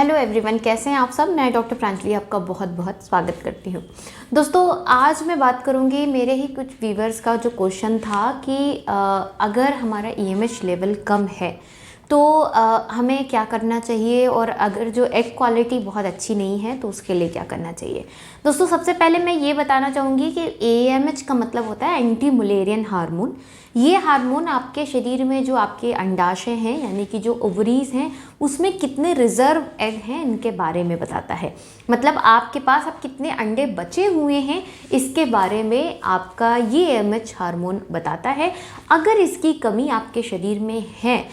Hello everyone, कैसे हैं आप सब। मैं डॉक्टर प्रांजलि आपका बहुत बहुत स्वागत करती हूँ। दोस्तों, आज मैं बात करूँगी मेरे ही कुछ व्यूवर्स का जो क्वेश्चन था कि अगर हमारा ईएमएच लेवल कम है तो हमें क्या करना चाहिए, और अगर जो एग क्वालिटी बहुत अच्छी नहीं है तो उसके लिए क्या करना चाहिए। दोस्तों, सबसे पहले मैं ये बताना चाहूँगी कि एएमएच का मतलब होता है एंटी मुलेरियन हार्मोन। ये हार्मोन आपके शरीर में जो आपके अंडाशय हैं, यानी कि जो ओवरीज हैं, उसमें कितने रिजर्व एग हैं इनके बारे में बताता है। मतलब आपके पास अब कितने अंडे बचे हुए हैं इसके बारे में आपका ये एएमएच हार्मोन बताता है। अगर इसकी कमी आपके शरीर में है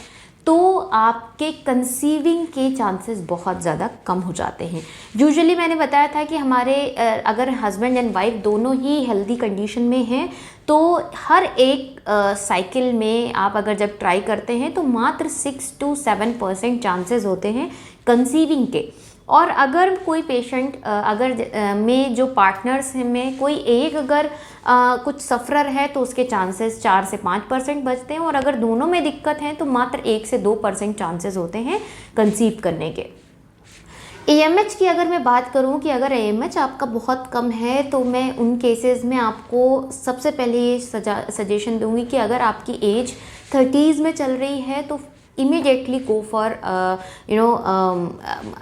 तो आपके कंसीविंग के चांसेस बहुत ज़्यादा कम हो जाते हैं। यूजुअली मैंने बताया था कि हमारे अगर हस्बैंड एंड वाइफ दोनों ही हेल्दी कंडीशन में हैं तो हर एक साइकिल में आप अगर जब ट्राई करते हैं तो मात्र 6 to 7% चांसेस होते हैं कंसीविंग के। और अगर कोई पेशेंट में जो पार्टनर्स में कोई एक अगर कुछ सफ़रर है तो उसके चांसेस 4 से 5% बचते हैं, और अगर दोनों में दिक्कत है तो मात्र 1 से 2% चांसेस होते हैं कंसीव करने के। एएमएच की अगर मैं बात करूं कि अगर एएमएच आपका बहुत कम है तो मैं उन केसेस में आपको सबसे पहले ये सजेशन दूंगी कि अगर आपकी एज 30s में चल रही है तो immediately go for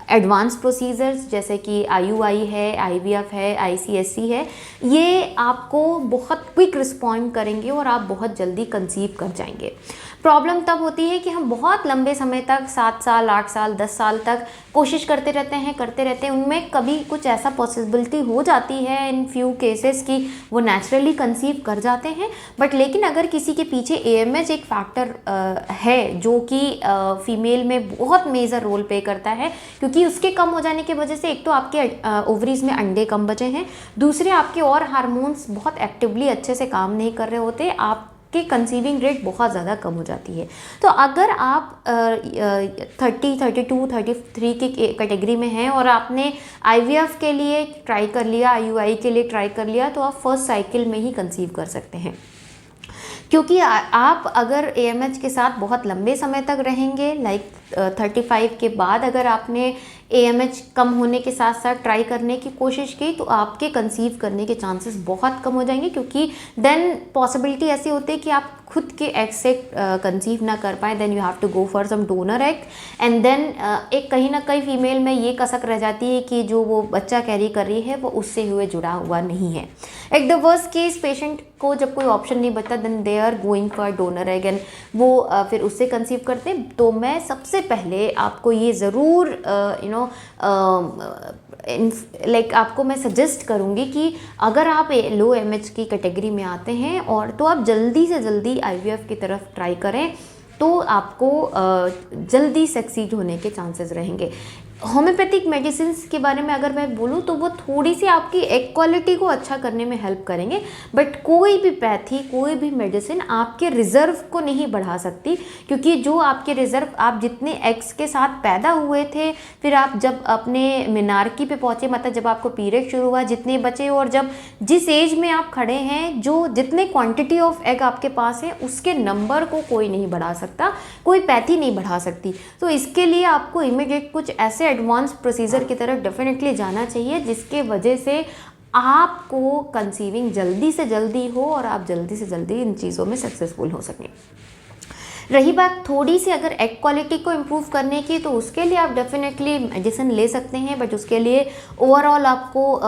advance procedures, जैसे कि आईयूआई है, आईवीएफ है, आईसीएससी है। ये आपको बहुत क्विक रिस्पॉन्ड करेंगे और आप बहुत जल्दी कंसीव कर जाएंगे। प्रॉब्लम तब होती है कि हम बहुत लंबे समय तक 7 साल, 8 साल, 10 साल तक कोशिश करते रहते हैं, उनमें कभी कुछ ऐसा पॉसिबिलिटी हो जाती है इन फ्यू केसेस कि वो नेचुरली कंसीव कर जाते हैं। बट लेकिन अगर किसी के पीछे एएमएच एक फैक्टर है जो कि फीमेल में बहुत मेजर रोल प्ले करता है, क्योंकि उसके कम हो जाने की वजह से एक तो आपके ओवरीज में अंडे कम बचे हैं, दूसरे आपके और हार्मोन्स बहुत एक्टिवली अच्छे से काम नहीं कर रहे होते, आपके कंसीविंग रेट बहुत ज़्यादा कम हो जाती है। तो अगर आप 30, 32, 33 की कैटेगरी में हैं और आपने आईवीएफ के लिए ट्राई कर लिया, आईयूआई के लिए ट्राई कर लिया, तो आप फर्स्ट साइकिल में ही कंसीव कर सकते हैं। क्योंकि आप अगर एएमएच के साथ बहुत लंबे समय तक रहेंगे, लाइक 35 के बाद अगर आपने एएमएच कम होने के साथ साथ ट्राई करने की कोशिश की तो आपके कंसीव करने के चांसेस बहुत कम हो जाएंगे, क्योंकि देन पॉसिबिलिटी ऐसी होती है कि आप खुद के एग से कंसीव ना कर पाए, then you have to go for some donor egg, and then एक कहीं ना कहीं फीमेल में ये कसक रह जाती है कि जो वो बच्चा कैरी कर रही है वो उससे हुए जुड़ा हुआ नहीं है। एक द वर्स्ट केस पेशेंट को जब कोई ऑप्शन नहीं बचता then they are going for donor egg, and वो फिर उससे कंसीव करते हैं। तो मैं सबसे पहले आपको ये ज़रूर आपको मैं सजेस्ट करूँगी कि अगर आप लो एमएच की कैटेगरी में आते हैं और तो आप जल्दी से जल्दी आईवीएफ की तरफ ट्राई करें तो आपको जल्दी सक्सीड होने के चांसेस रहेंगे। होम्योपैथिक मेडिसिन के बारे में अगर मैं बोलूँ तो वो थोड़ी सी आपकी एग क्वालिटी को अच्छा करने में हेल्प करेंगे, बट कोई भी पैथी, कोई भी मेडिसिन आपके रिजर्व को नहीं बढ़ा सकती, क्योंकि जो आपके रिजर्व आप जितने एग्स के साथ पैदा हुए थे, फिर आप जब अपने मिनारकी पे पहुँचे, मतलब जब आपको पीरियड शुरू हुआ, जितने बचे, और जब जिस एज में आप खड़े हैं, जो जितने क्वान्टिटी ऑफ एग आपके पास है उसके नंबर को कोई नहीं बढ़ा सकता, कोई पैथी नहीं बढ़ा सकती। तो इसके लिए आपको इमीडिएट कुछ ऐसे एडवांस प्रोसीजर की तरफ डेफिनेटली जाना चाहिए जिसके वजह से आपको कंसीविंग जल्दी से जल्दी हो और आप जल्दी से जल्दी इन चीज़ों में सक्सेसफुल हो सकें। रही बात थोड़ी सी अगर एग क्वालिटी को इम्प्रूव करने की, तो उसके लिए आप डेफिनेटली मेडिसिन ले सकते हैं, बट उसके लिए ओवरऑल आपको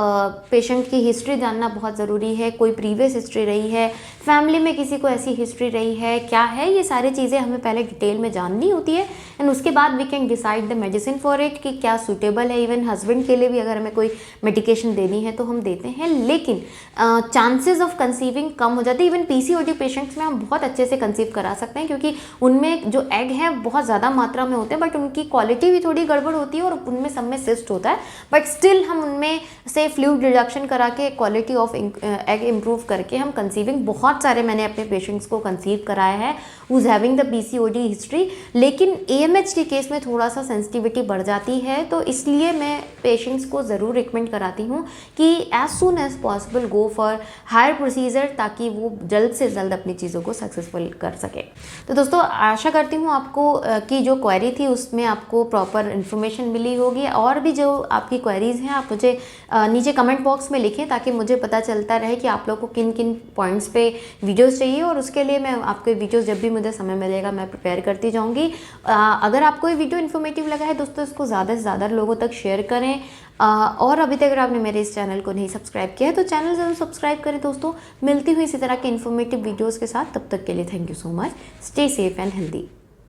पेशेंट की हिस्ट्री जानना बहुत ज़रूरी है। कोई प्रीवियस हिस्ट्री रही है, फैमिली में किसी को ऐसी हिस्ट्री रही है, क्या है, ये सारी चीज़ें हमें पहले डिटेल में जाननी होती है, एंड उसके बाद we can decide the medicine for it कि क्या सूटेबल है। इवन हस्बैंड के लिए भी अगर हमें कोई मेडिकेशन देनी है तो हम देते हैं, लेकिन चांसेस ऑफ कंसीविंग कम हो जाते हैं। इवन पीसीओडी पेशेंट्स में हम बहुत अच्छे से कंसीव करा सकते हैं, क्योंकि उनमें जो एग है बहुत ज़्यादा मात्रा में होते हैं, बट उनकी क्वालिटी भी थोड़ी गड़बड़ होती है और उनमें सब में सिस्ट होता है, बट स्टिल हम उनमें से फ्लूइड रिडक्शन करा के क्वालिटी ऑफ एग इम्प्रूव करके हम कंसीविंग, बहुत सारे मैंने अपने पेशेंट्स को कंसीव कराया है who's having the PCOD history. लेकिन एएमएच के केस में थोड़ा सा सेंसिटिविटी बढ़ जाती है, तो इसलिए मैं पेशेंट्स को ज़रूर रिकमेंड कराती हूँ कि as soon as possible go for higher procedure, ताकि वो जल्द से जल्द अपनी चीज़ों को सक्सेसफुल कर सके। तो दोस्तों, आशा करती हूँ आपको की जो क्वेरी थी उसमें आपको प्रॉपर इन्फॉर्मेशन मिली होगी। और भी जो आपकी क्वेरीज़ हैं आप मुझे नीचे कमेंट बॉक्स में लिखें, ताकि मुझे पता चलता रहे कि आप लोग को किन किन पॉइंट्स पे वीडियोस चाहिए, और उसके लिए मैं आपके वीडियोस जब भी मुझे समय मिलेगा मैं प्रिपेयर करती जाऊँगी। अगर आपको ये वीडियो इन्फॉर्मेटिव लगा है दोस्तों, इसको ज़्यादा से ज़्यादा लोगों तक शेयर करें। और अभी तक अगर आपने मेरे इस चैनल को नहीं सब्सक्राइब किया है तो चैनल ज़रूर सब्सक्राइब करें दोस्तों। मिलती हुई इसी तरह के इन्फॉर्मेटिव वीडियोज़ के साथ, तब तक के लिए thank you so much. Stay safe and healthy.